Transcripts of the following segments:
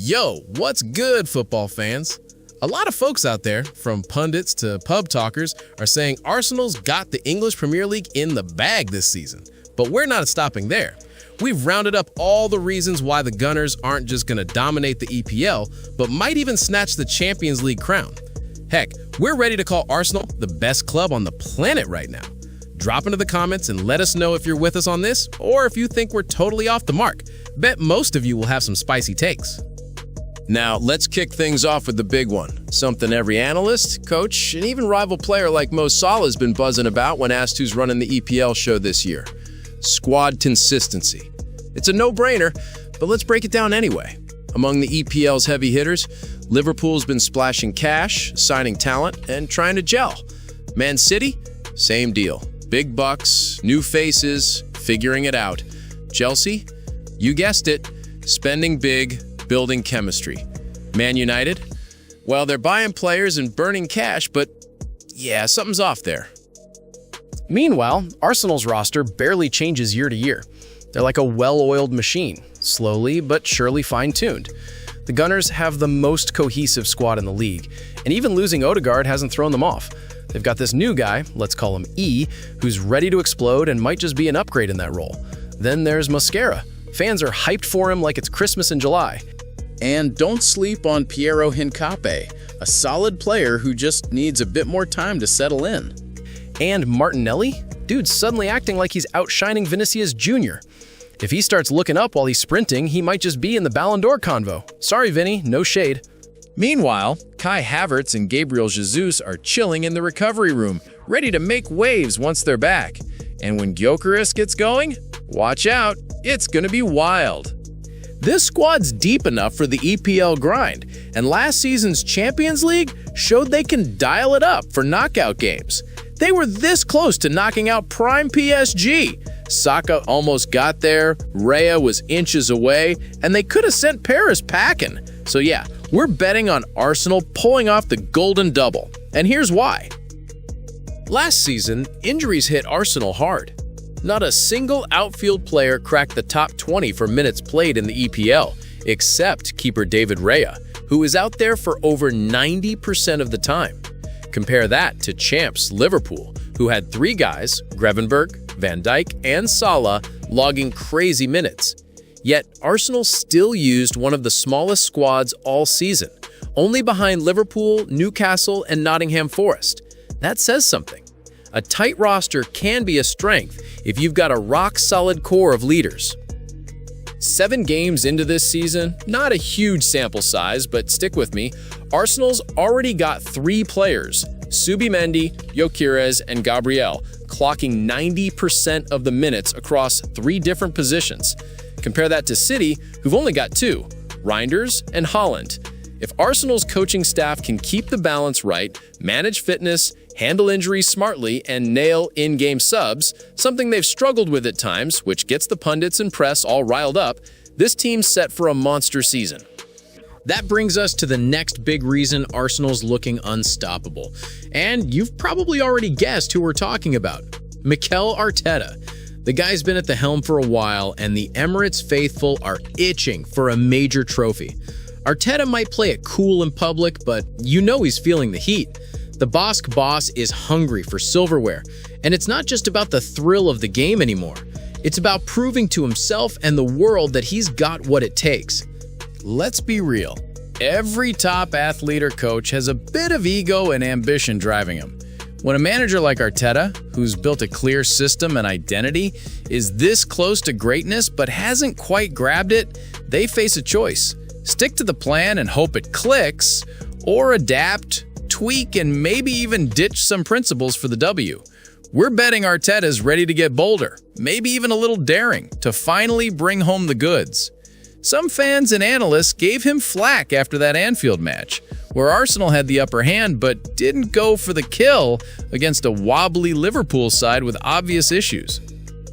Yo, what's good, football fans? A lot of folks out there, from pundits to pub talkers, are saying Arsenal's got the English Premier League in the bag this season. But we're not stopping there. We've rounded up all the reasons why the Gunners aren't just going to dominate the EPL, but might even snatch the Champions League crown. Heck, we're ready to call Arsenal the best club on the planet right now. Drop into the comments and let us know if you're with us on this, or if you think we're totally off the mark. Bet most of you will have some spicy takes. Now, let's kick things off with the big one. Something every analyst, coach, and even rival player like Mo Salah has been buzzing about when asked who's running the EPL show this year. Squad consistency. It's a no-brainer, but let's break it down anyway. Among the EPL's heavy hitters, Liverpool's been splashing cash, signing talent, and trying to gel. Man City, same deal. Big bucks, new faces, figuring it out. Chelsea, you guessed it, spending big, building chemistry. Man United, well, they're buying players and burning cash, but yeah, something's off there. Meanwhile, Arsenal's roster barely changes year to year. They're like a well-oiled machine, slowly but surely fine-tuned. The Gunners have the most cohesive squad in the league, and even losing Odegaard hasn't thrown them off. They've got this new guy, let's call him E, who's ready to explode and might just be an upgrade in that role. Then there's Mascara. Fans are hyped for him like it's Christmas in July. And don't sleep on Piero Hincapié, a solid player who just needs a bit more time to settle in. And Martinelli? Dude's suddenly acting like he's outshining Vinicius Jr. If he starts looking up while he's sprinting, he might just be in the Ballon d'Or convo. Sorry, Vinny, no shade. Meanwhile, Kai Havertz and Gabriel Jesus are chilling in the recovery room, ready to make waves once they're back. And when Gyökeres gets going, watch out, it's gonna be wild. This squad's deep enough for the EPL grind, and last season's Champions League showed they can dial it up for knockout games. They were this close to knocking out prime PSG. Saka almost got there, Raya was inches away, and they could have sent Paris packing. So yeah, we're betting on Arsenal pulling off the golden double. And here's why. Last season, injuries hit Arsenal hard. Not a single outfield player cracked the top 20 for minutes played in the EPL, except keeper David Raya, who is out there for over 90% of the time. Compare that to champs Liverpool, who had three guys, Gravenberch, Van Dijk, and Salah, logging crazy minutes. Yet Arsenal still used one of the smallest squads all season, only behind Liverpool, Newcastle, and Nottingham Forest. That says something. A tight roster can be a strength if you've got a rock-solid core of leaders. 7 games into this season, not a huge sample size, but stick with me, Arsenal's already got 3 players, Subimendi, Gyökeres, and Gabriel, clocking 90% of the minutes across 3 different positions. Compare that to City, who've only got 2, Reinders and Haaland. If Arsenal's coaching staff can keep the balance right, manage fitness, handle injuries smartly, and nail in-game subs, something they've struggled with at times, which gets the pundits and press all riled up, this team's set for a monster season. That brings us to the next big reason Arsenal's looking unstoppable. And you've probably already guessed who we're talking about. Mikel Arteta. The guy's been at the helm for a while, and the Emirates faithful are itching for a major trophy. Arteta might play it cool in public, but you know he's feeling the heat. The Basque boss is hungry for silverware, and it's not just about the thrill of the game anymore. It's about proving to himself and the world that he's got what it takes. Let's be real. Every top athlete or coach has a bit of ego and ambition driving him. When a manager like Arteta, who's built a clear system and identity, is this close to greatness but hasn't quite grabbed it, they face a choice. Stick to the plan and hope it clicks, or adapt, tweak, and maybe even ditch some principles for the W. We're betting Arteta's ready to get bolder, maybe even a little daring, to finally bring home the goods. Some fans and analysts gave him flack after that Anfield match, where Arsenal had the upper hand but didn't go for the kill against a wobbly Liverpool side with obvious issues.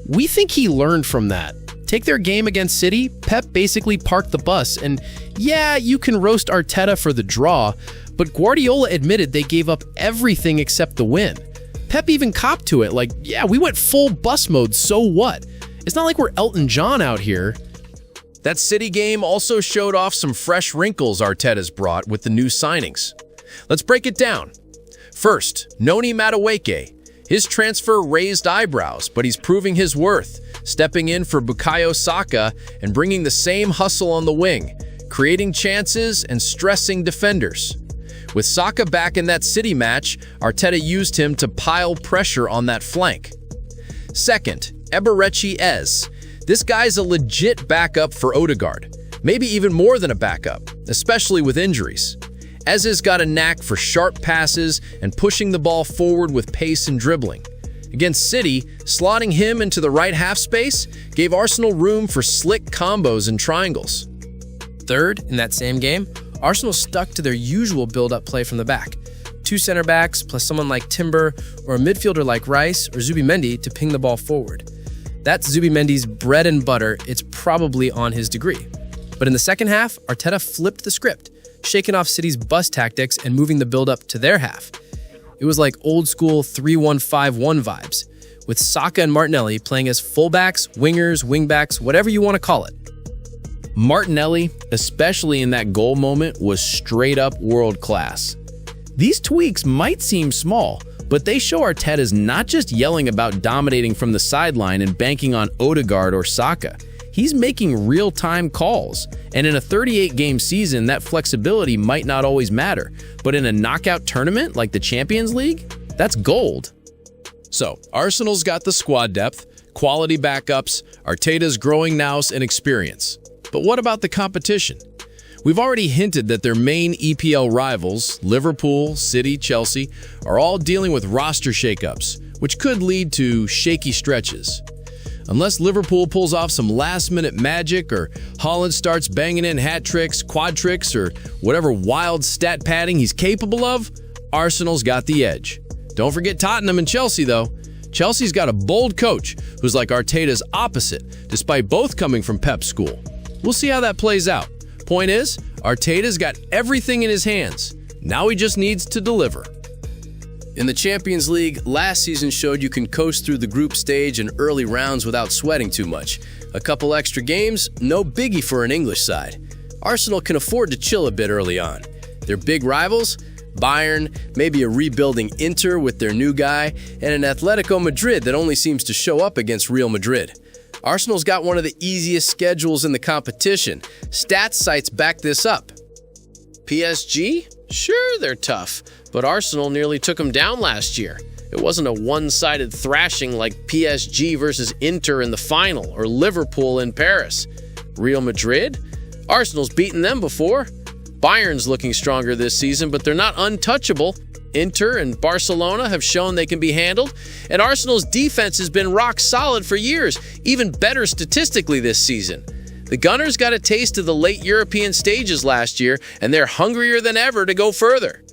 We think he learned from that. Take their game against City, Pep basically parked the bus, and yeah, you can roast Arteta for the draw, but Guardiola admitted they gave up everything except the win. Pep even copped to it, like, yeah, we went full bus mode, so what? It's not like we're Elton John out here. That City game also showed off some fresh wrinkles Arteta's brought with the new signings. Let's break it down. First, Noni Madueke. His transfer raised eyebrows, but he's proving his worth, stepping in for Bukayo Saka and bringing the same hustle on the wing, creating chances and stressing defenders. With Saka back in that City match, Arteta used him to pile pressure on that flank. Second, Eberechi Ez. This guy's a legit backup for Odegaard, maybe even more than a backup, especially with injuries. Ez has got a knack for sharp passes and pushing the ball forward with pace and dribbling. Against City, slotting him into the right half space gave Arsenal room for slick combos and triangles. Third, in that same game, Arsenal stuck to their usual build-up play from the back. 2 center backs plus someone like Timber or a midfielder like Rice or Zubimendi to ping the ball forward. That's Zubimendi's bread and butter. It's probably on his degree. But in the second half, Arteta flipped the script, shaking off City's bus tactics and moving the build-up to their half. It was like old-school 3-1-5-1 vibes, with Saka and Martinelli playing as fullbacks, wingers, wingbacks, whatever you want to call it. Martinelli, especially in that goal moment, was straight-up world-class. These tweaks might seem small, but they show Arteta's not just yelling about dominating from the sideline and banking on Odegaard or Saka. He's making real-time calls, and in a 38-game season, that flexibility might not always matter. But in a knockout tournament like the Champions League, that's gold. So, Arsenal's got the squad depth, quality backups, Arteta's growing nous and experience. But what about the competition? We've already hinted that their main EPL rivals, Liverpool, City, Chelsea, are all dealing with roster shakeups, which could lead to shaky stretches. Unless Liverpool pulls off some last-minute magic or Haaland starts banging in hat tricks, quad tricks, or whatever wild stat padding he's capable of, Arsenal's got the edge. Don't forget Tottenham and Chelsea, though. Chelsea's got a bold coach who's like Arteta's opposite, despite both coming from Pep's school. We'll see how that plays out. Point is, Arteta's got everything in his hands. Now he just needs to deliver. In the Champions League, last season showed you can coast through the group stage and early rounds without sweating too much. A couple extra games, no biggie for an English side. Arsenal can afford to chill a bit early on. Their big rivals? Bayern, maybe a rebuilding Inter with their new guy, and an Atletico Madrid that only seems to show up against Real Madrid. Arsenal's got one of the easiest schedules in the competition. Stats sites back this up. PSG? Sure, they're tough, but Arsenal nearly took them down last year. It wasn't a one-sided thrashing like PSG versus Inter in the final or Liverpool in Paris. Real Madrid? Arsenal's beaten them before. Bayern's looking stronger this season, but they're not untouchable. Inter and Barcelona have shown they can be handled, and Arsenal's defense has been rock solid for years, even better statistically this season. The Gunners got a taste of the late European stages last year, and they're hungrier than ever to go further.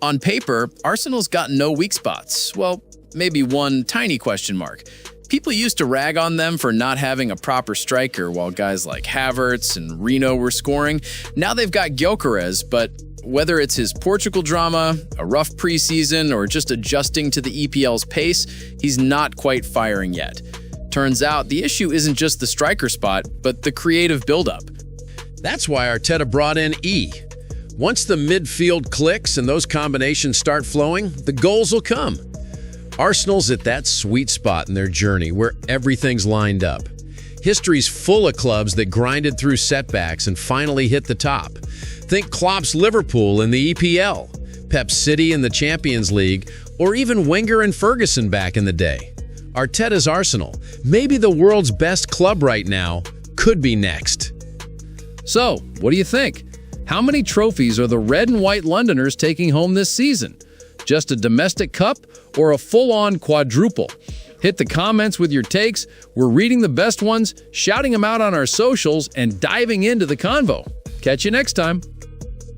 On paper, Arsenal's got no weak spots. Well, maybe one tiny question mark. People used to rag on them for not having a proper striker while guys like Havertz and Reno were scoring. Now they've got Gyökeres, but whether it's his Portugal drama, a rough preseason, or just adjusting to the EPL's pace, he's not quite firing yet. Turns out the issue isn't just the striker spot, but the creative buildup. That's why Arteta brought in E. Once the midfield clicks and those combinations start flowing, the goals will come. Arsenal's at that sweet spot in their journey where everything's lined up. History's full of clubs that grinded through setbacks and finally hit the top. Think Klopp's Liverpool in the EPL, Pep's City in the Champions League, or even Wenger and Ferguson back in the day. Arteta's Arsenal, maybe the world's best club right now, could be next. So, what do you think? How many trophies are the red and white Londoners taking home this season? Just a domestic cup or a full-on quadruple? Hit the comments with your takes. We're reading the best ones, shouting them out on our socials, and diving into the convo. Catch you next time.